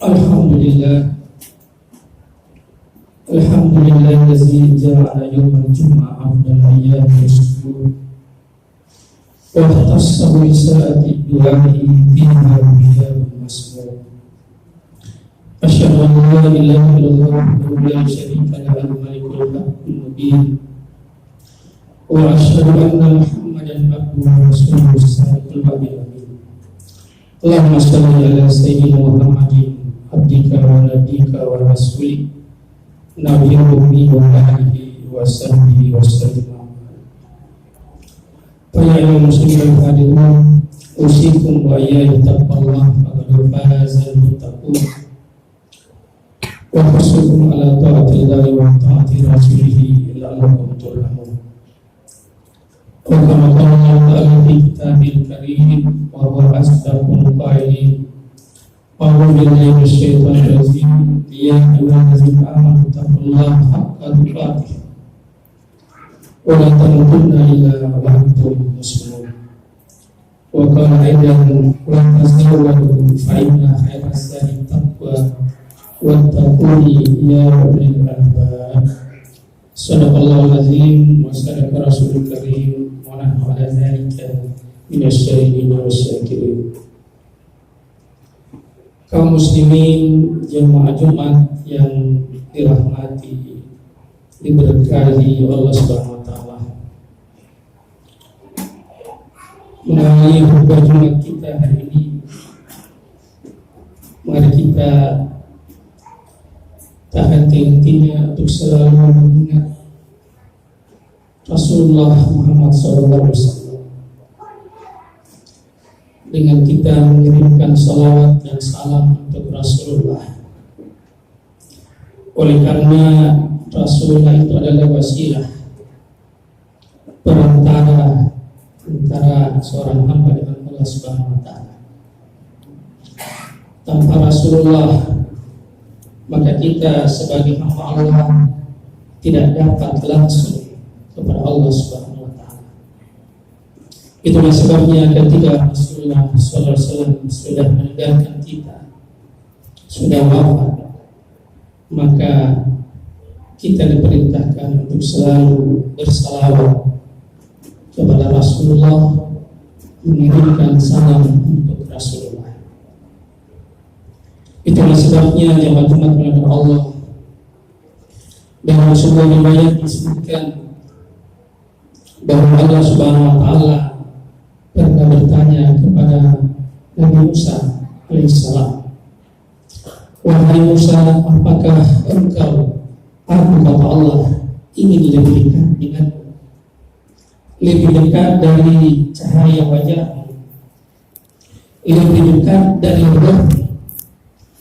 Alhamdulillah, Alhamdulillahi ja'ala yawmal jum'ah afdal ayyami usbuh wa khassahu bi sa'ati du'a'i fiha rijabun masmur. Asyhadu an la ilaha illallah wahdahu la syarika lahu al-malikul haqqul mubin wa asyhadu anna Muhammadan abduhu wa rasuluhu as-sadiqul amin. Allahumma shalli ala sayyidina Muhammadin abdika wa nabiyika wa rasulika nabiyyi wa alihi wa sahbihi wa sallam. Para muslimin hadirin, usikum wa iyaya taqwallah faqad faza al-muttaqun wa hasukum ala ta'atillahi wa ta'ati rasulihi la'allakum turhamun. Wa kama qala ta'ala fi kitabil karim wa huwa asdaqul qailin. A'udzu billahi minasyaitonir rajim. Ya ayyuhallazina amanu taqullaha haqqa tuqatih wa la tamutunna illa wa antum muslimun. Wa qala aidan wa tazawwadu fa inna khairaz zadi taqwa wattaquni ya ulil albab. Shadaqallahul azim wa sadaqa rasulul karim wa nahnu ala dzalika minasyahidin wasyakirin. Kaum muslimin jemaah Jumat yang dirahmati, diberkahi Allah Subhanahu wa taala. Melalui khutbah Jumat kita hari ini, mari kita tak henti-hentinya untuk selalu mengingat Rasulullah Muhammad SAW dengan kita mengirimkan salawat dan salam untuk Rasulullah. Oleh karena Rasulullah itu adalah wasilah, perantara antara seorang hamba dengan Allah Subhanahu wa taala. Tanpa Rasulullah, maka kita sebagai hamba Allah tidak dapat langsung kepada Allah Subhanahu wa taala. Itulah sebabnya ketika Rasulullah SAW sudah meninggalkan kita, sudah wafat, maka kita diperintahkan untuk selalu bersalawat kepada Rasulullah, mengirimkan salam untuk Rasulullah. Itulah sebabnya jemaah Jumat kepada Allah dalam sebuah riwayat disebutkan bahwa Allah Subhanahu wa taala pernah bertanya kepada Nabi Musa alaihissalam, wahai Musa, apakah engkau, aku kata Allah, ingin lebih dekat denganmu, lebih dekat dari cahaya wajahmu, lebih dekat dari rohmu,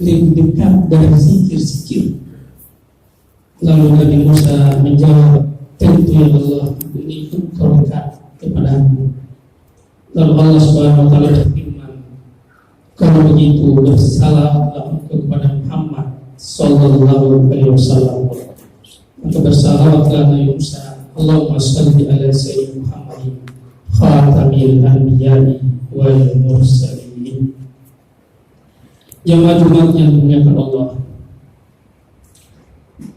lebih dekat dari zikir-zikir? Lalu Nabi Musa menjawab, tentu ya Allah, ini engkau dekat kepadamu. Lalu Allah Subhanahu wa taala berfirman, kalau begitu bersalawatlah kepada Muhammad sallallahu alaihi wasallam. Maka bersalawatlah Nabi Musa, Allahumma shalli ala sayyidina Muhammadin khatamil anbiya'i wal mursalin. Jemaah Jumat yang dimuliakan Allah,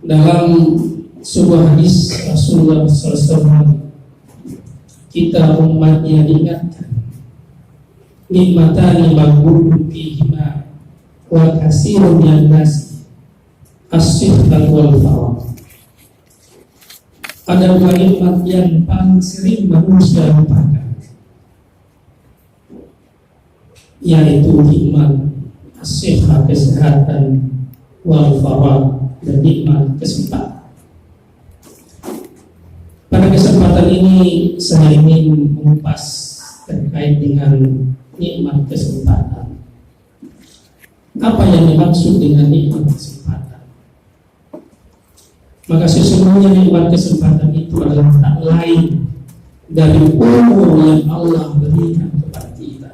dalam sebuah hadis Rasulullah SAW, kita umatnya diingatkan nikmatani maghbubun fihima wa katsirun minan nasi as-sihhat wal faragh. Ada dua nikmat yang paling sering manusia lupakan, yaitu nikmat as-sihhat, kesehatan, wal faragh, dan nikmat kesempatan. Pada kesempatan ini saya ingin mengupas terkait dengan nikmat kesempatan. Apa yang dimaksud dengan nikmat kesempatan? Maka sesungguhnya nikmat kesempatan itu adalah tak lain dari umur yang Allah berikan kepada kita.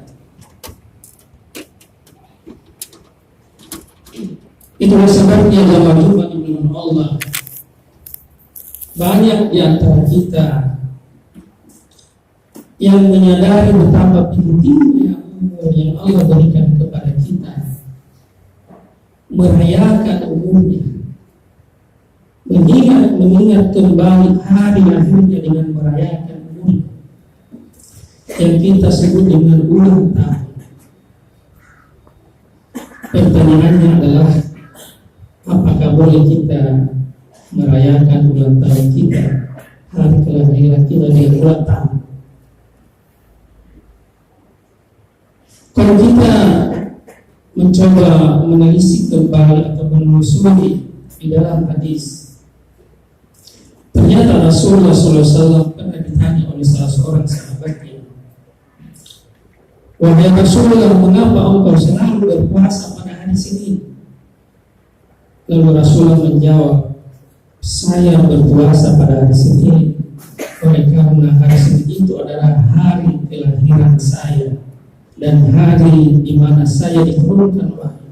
Itulah sebabnya dalam Jumat dengan Allah, banyak di antara kita yang menyadari betapa pentingnya umur yang Allah berikan kepada kita, merayakan umurnya, mengingat kembali hari lahirnya dengan merayakan umurnya, yang kita sebut dengan ulang tahun. Pertanyaannya adalah, apakah boleh kita merayakan ulang tahun kita, hari kelahiran kita dengan ulang tahun? Kalau kita mencoba menelisik kembali atau menelusuri di dalam hadis, ternyata Rasulullah SAW pernah ditanya oleh salah seorang sahabatnya, "Wahai Rasulullah, mengapa engkau selalu berpuasa pada hari Senin?" Lalu Rasulullah menjawab, "Saya berpuasa pada hari Senin oleh karena hari Senin itu adalah hari kelahiran saya dan hari di mana saya diturunkan wahyu."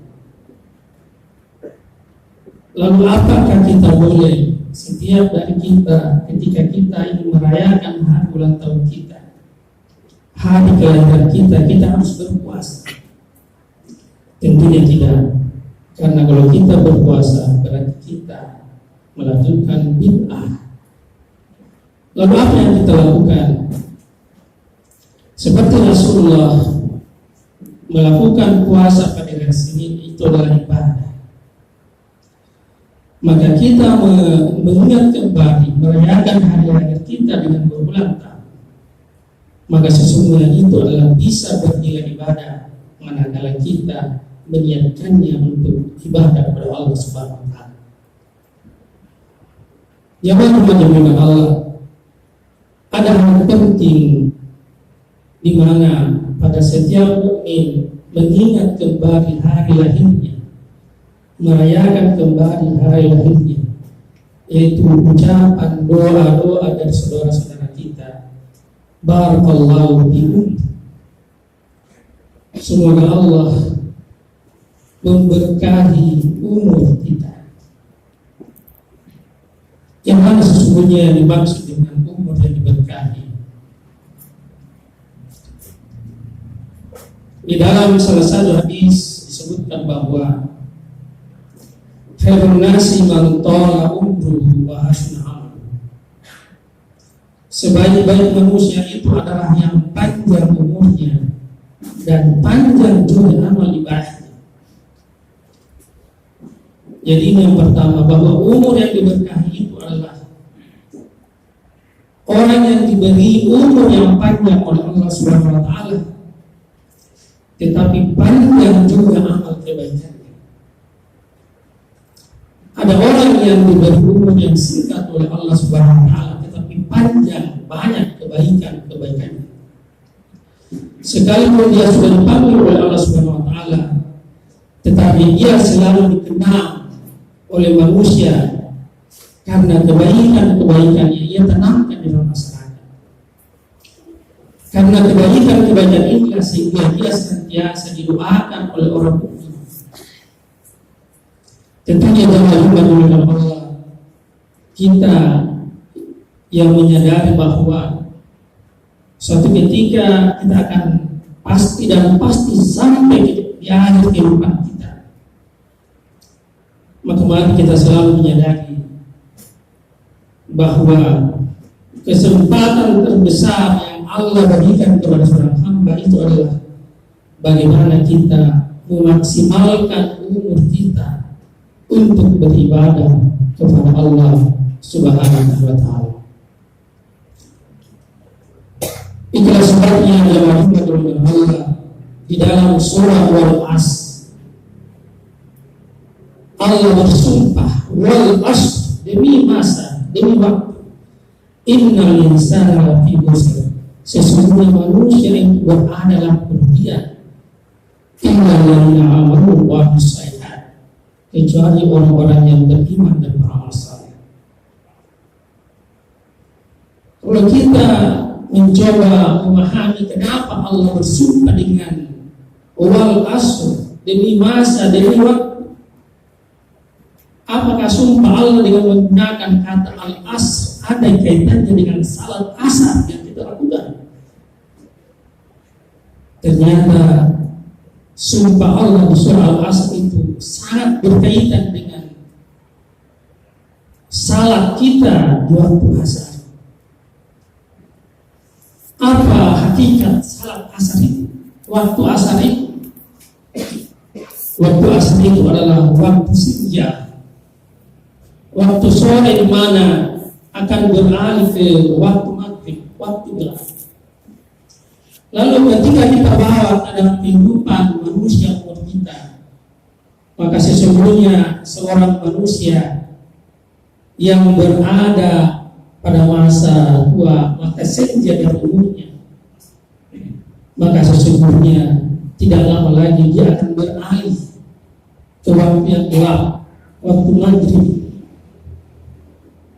Lalu apakah kita boleh setiap dari kita ketika kita ingin merayakan hari ulang tahun kita, hari kelahiran kita harus berpuasa? Tentunya tidak, karena kalau kita berpuasa berarti kita melakukan bid'ah. Lalu apa yang kita lakukan? Seperti Rasulullah melakukan puasa pada hari Senin itu adalah ibadah, maka kita mengingat kembali merayakan hari lahir kita dengan berulang tahun, maka sesungguhnya itu adalah bisa bernilai ibadah manakala kita meniatkannya untuk ibadah kepada Allah Subhanahu wa taala. Jemaah Allah, ada hal penting di mana pada setiap mukmin mengingat kembali hari lahirnya, merayakan kembali hari lahirnya, yaitu ucapan doa-doa dari saudara-saudara kita. Barakallahu fikum. Semoga Allah memberkahi umur kita. Yang mana sesungguhnya yang dimaksud dengan umur yang diberkahi? Di dalam salah satu hadis disebutkan bahwa khairun nasi man tala umruhu wa hasuna amaluhu. Sebaik-baik manusia itu adalah yang panjang umurnya dan panjang juga amal ibadahnya. Jadi yang pertama, bahwa umur yang diberkahi itu adalah orang yang diberi umur yang panjang oleh Allah Subhanahu wa taala, tetapi panjang juga amal kebaikannya. Ada orang yang diberi umur yang singkat oleh Allah Subhanahu wa taala, tetapi panjang, banyak kebaikannya. Sekalipun dia sudah dipanggil oleh Allah Subhanahu wa taala, tetapi dia selalu dikenal oleh manusia karena kebaikan-kebaikan yang ia tanamkan di dalam masyarakat. Karena kebaikan-kebaikan inilah sehingga dia senantiasa didoakan oleh orang mukmin. Tentunya jangan lupa dengan Allah, kita yang menyadari bahwa suatu ketika kita akan pasti sampai di akhir kehidupan kita. Maka mari kita selalu menyadari bahwa kesempatan terbesar yang Allah berikan kepada seorang hamba itu adalah bagaimana kita memaksimalkan umur kita untuk beribadah kepada Allah Subhanahu wa taala. Itulah sebabnya dalam firman Allah di dalam surah Al-Asr, Allah bersumpah, wal asr, demi masa, demi waktu, innal insana lafi khusr, sesungguhnya manusia itu berada dalam kerugian, illal ladzina amanu wa amilus shalihat, kecuali orang-orang yang beriman dan beramal saleh. Kalau kita mencoba memahami kenapa Allah bersumpah dengan wal asr, demi masa, demi waktu, apakah sumpah Allah dengan menggunakan kata al-asr ada kaitannya dengan salat asar yang kita lakukan? Ternyata sumpah Allah di surah Al-Asr itu sangat berkaitan dengan salat kita di waktu asar. Apa hakikat salat asar itu? Waktu asar itu, waktu asar itu adalah waktu senja, waktu sore di mana akan beralih ke waktu maghrib, waktu gelap. Lalu ketika kita bawa dalam kehidupan manusia umur kita, maka sesungguhnya seorang manusia yang berada pada masa tua, maka senja dari umurnya, maka sesungguhnya tidak lama lagi dia akan beralih ke waktu yang gelap, waktu maghrib.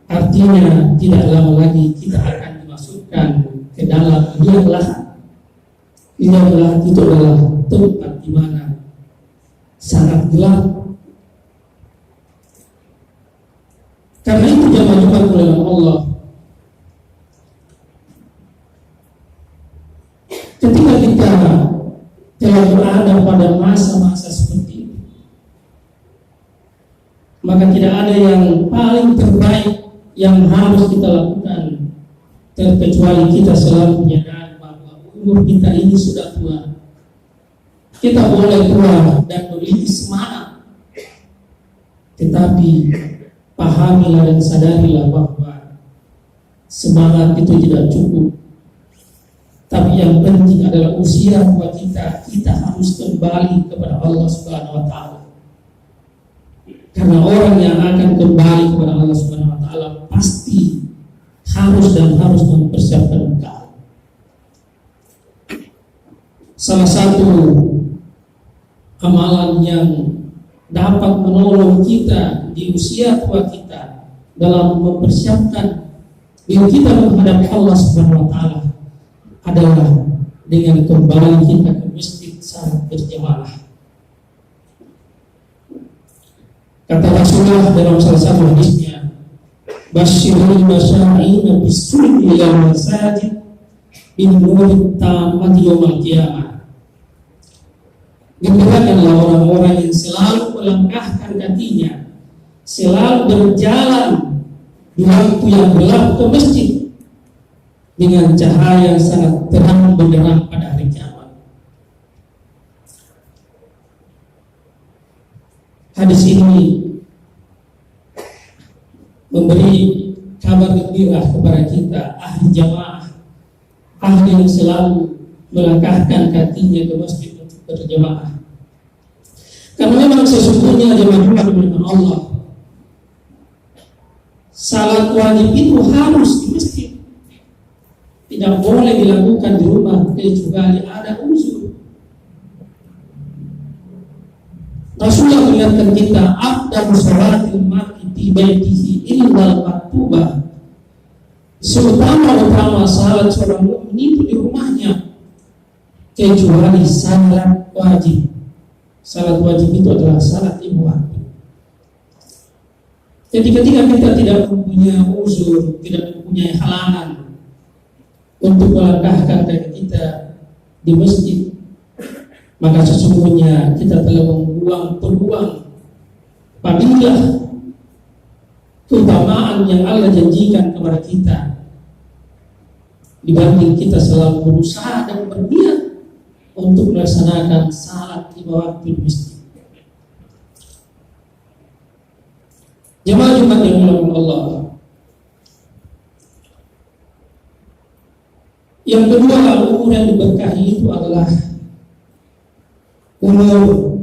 Artinya tidak lama lagi kita akan dimasukkan ke dalam liang lahat. Liang lahat itu adalah tempat di mana sangat gelap. Karena itu jamaah oleh Allah, ketika kita telah berada pada masa-masa seperti ini, maka tidak ada yang paling terbaik yang harus kita lakukan terkecuali kita selalu menyadari bahwa umur kita ini sudah tua. Kita boleh tua dan memiliki semangat, tetapi pahamilah dan sadarilah bahwa semangat itu tidak cukup. Tapi yang penting adalah usia tua kita harus kembali kepada Allah Subhanahu wa Ta'ala. Karena orang yang akan kembali kepada Allah Subhanahu wa Ta'ala pasti harus mempersiapkan bekal. Salah satu amalan yang dapat menolong kita di usia tua kita dalam mempersiapkan diri kita menghadap Allah Subhanahu wa Ta'ala adalah dengan kembali kita ke masjid saat berjamaah. Kata Rasulullah dalam salah satu hadisnya, "Basyirul masyai'ina bis-suri ila masajid bin nurit tamati yaumil qiyamah." Gembirakanlah orang-orang yang selalu melangkahkan kakinya, selalu berjalan di waktu yang gelap ke masjid dengan cahaya yang sangat terang benderang pada hari kiamat. Hadis ini memberi kabar gembira kepada kita ahli jamaah, ahli yang selalu melangkahkan kakinya ke masjid untuk berjamaah. Karena memang sesungguhnya jamaah dengan Allah, salat wajib itu harus di masjid, tidak boleh dilakukan di rumah kecuali ada uzur. Rasulullah mengingatkan kita, afdalu sholatil mar'i fi baitihi illa maktubah. Seutama-utama salat seorang mukmin itu di rumahnya kecuali salat wajib. Salat wajib itu adalah salat lima waktu. Jadi ketika kita tidak mempunyai uzur, tidak mempunyai halangan untuk melangkahkan kaki kita di masjid, maka sesungguhnya kita telah membuang peluang fadilah keutamaan yang Allah janjikan kepada kita, dibanding kita selalu berusaha dan berniat untuk melaksanakan salat lima waktu di masjid. Jemaah Jumat yang dimuliakan Allah, yang kedua umur yang diberkahi itu adalah umur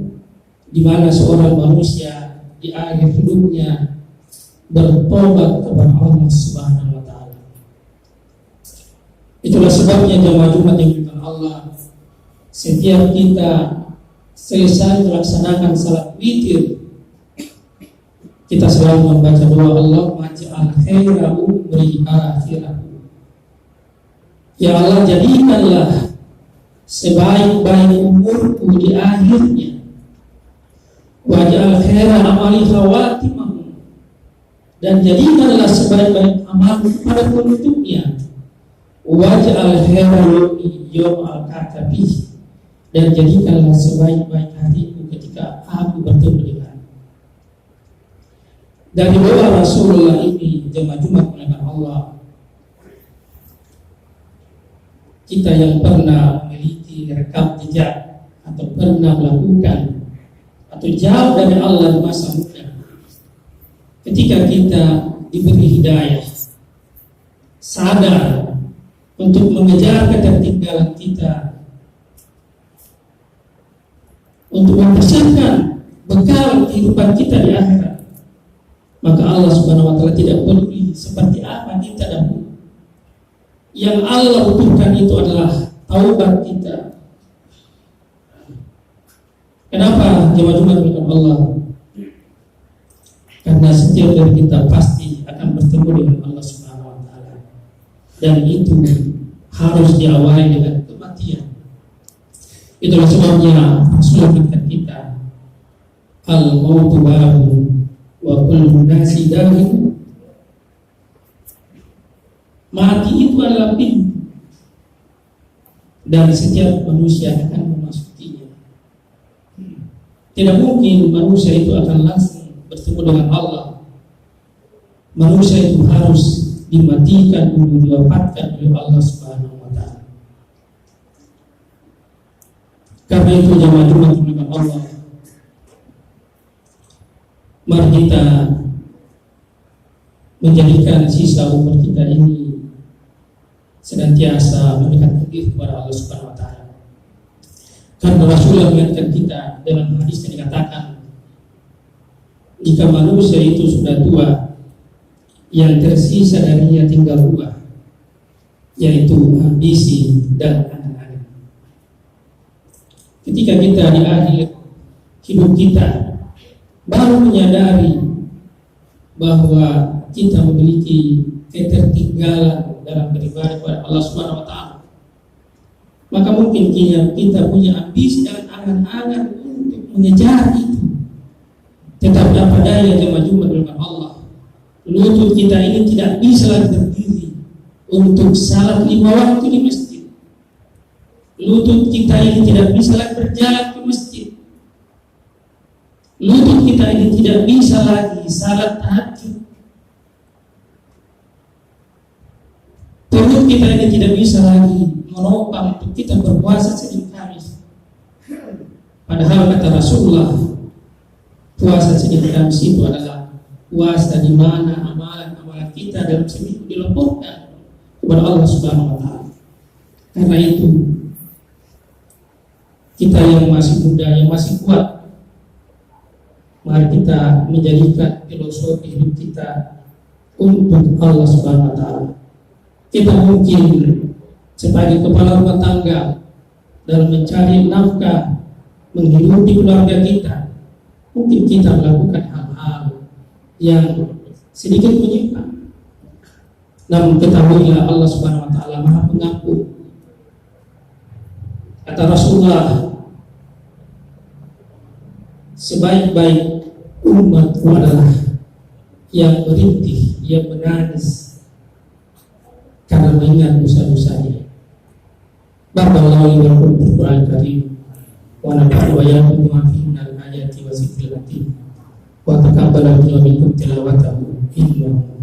di mana seorang manusia di akhir hidupnya bertobat kepada Allah Subhanahu wa Ta'ala. Itulah sebabnya jemaah Jumat yang dimuliakan Allah, setiap kita selesai melaksanakan salat witir, kita selalu membaca doa, Allahumma ja'al khaira umri akhirahu. Ya Allah, jadikanlah sebaik-baik umurku di akhirnya. Waj'al khaira amali khawatimahu, dan jadikanlah sebaik-baik amalku pada penutupnya. Waj'al khaira yawmi yawmal katabi, dan jadikanlah sebaik-baik hatiku ketika aku bertemu denganmu. Dari doa Rasulullah ini, jemaah Jumat muliakan Allah, kita yang pernah memiliki rekam jejak atau pernah melakukan atau jauh dari Allah di masa muda, ketika kita diberi hidayah, sadar untuk mengejar ketertinggalan kita, untuk mempersiapkan bekal kehidupan kita di akhirat, maka Allah Subhanahu wa Ta'ala tidak peduli seperti apa kita dahulu. Yang Allah butuhkan itu adalah taubat kita. Kenapa jemaah Jumat dengan Allah? Karena setiap dari kita pasti akan bertemu dengan Allah Subhanahu wa Ta'ala, dan itu harus diawali dengan kematian. Itulah sebabnya Rasulullah mengingatkan kita, al-mautu babu wa kullu nasi dakhil. Mati itu adalah pintu dan setiap manusia akan memasukinya. Tidak mungkin manusia itu akan langsung bertemu dengan Allah. Manusia itu harus dimatikan dulu, diwafatkan oleh Allah Subhanahu wa Ta'ala. Karena itu jemaah Jumat dengan Allah, mari kita menjadikan sisa umur kita ini senantiasa mendekatkan diri kepada Allah Subhanahu wa Ta'ala. Karena Rasulullah mengingatkan kita dalam hadis yang dikatakan, jika manusia itu sudah tua, yang tersisa darinya tinggal dua, yaitu ambisi dan angan-angan. Ketika kita di akhir hidup kita baru menyadari bahwa kita memiliki ketertinggalan dalam beribadah kepada Allah Subhanahu wa Ta'ala, maka mungkin kita punya ambisi dan angan-angan untuk mengejar itu. Tetapi apa daya jemaah Jumat dengan Allah, lutut kita ini tidak bisa lagi berdiri untuk salat 5 waktu di masjid. Lutut kita ini tidak bisa lagi berjalan ke masjid. Lutut kita ini tidak bisa lagi salat tahajud. Perut kita ini tidak bisa lagi menopang untuk kita berpuasa Senin Kamis. Padahal kata Rasulullah, puasa Senin Kamis itu adalah puasa di mana amalan-amalan kita dalam seminggu dilaporkan kepada Allah Subhanahu wa Ta'ala. Karena itu, kita yang masih muda, yang masih kuat, mari kita menjadikan filosofi hidup kita untuk Allah Subhanahu wa Ta'ala. Kita mungkin sebagai kepala rumah tangga dalam mencari nafkah, menghidupi keluarga kita, mungkin kita melakukan hal-hal yang sedikit menyimpang. Namun ketahuilah Allah Subhanahu wa Ta'ala Maha Pengampun. Kata Rasulullah, sebaik-baik umatku adalah yang merintih, yang menangis karena mengingat dosa-dosanya. Barakallahu li wa lakum fil Qur'anil Karim wa nafa'ani wa iyyakum bima fihi minal ayati wa zikril hakim wa taqabbal minkum tilawatahu innahu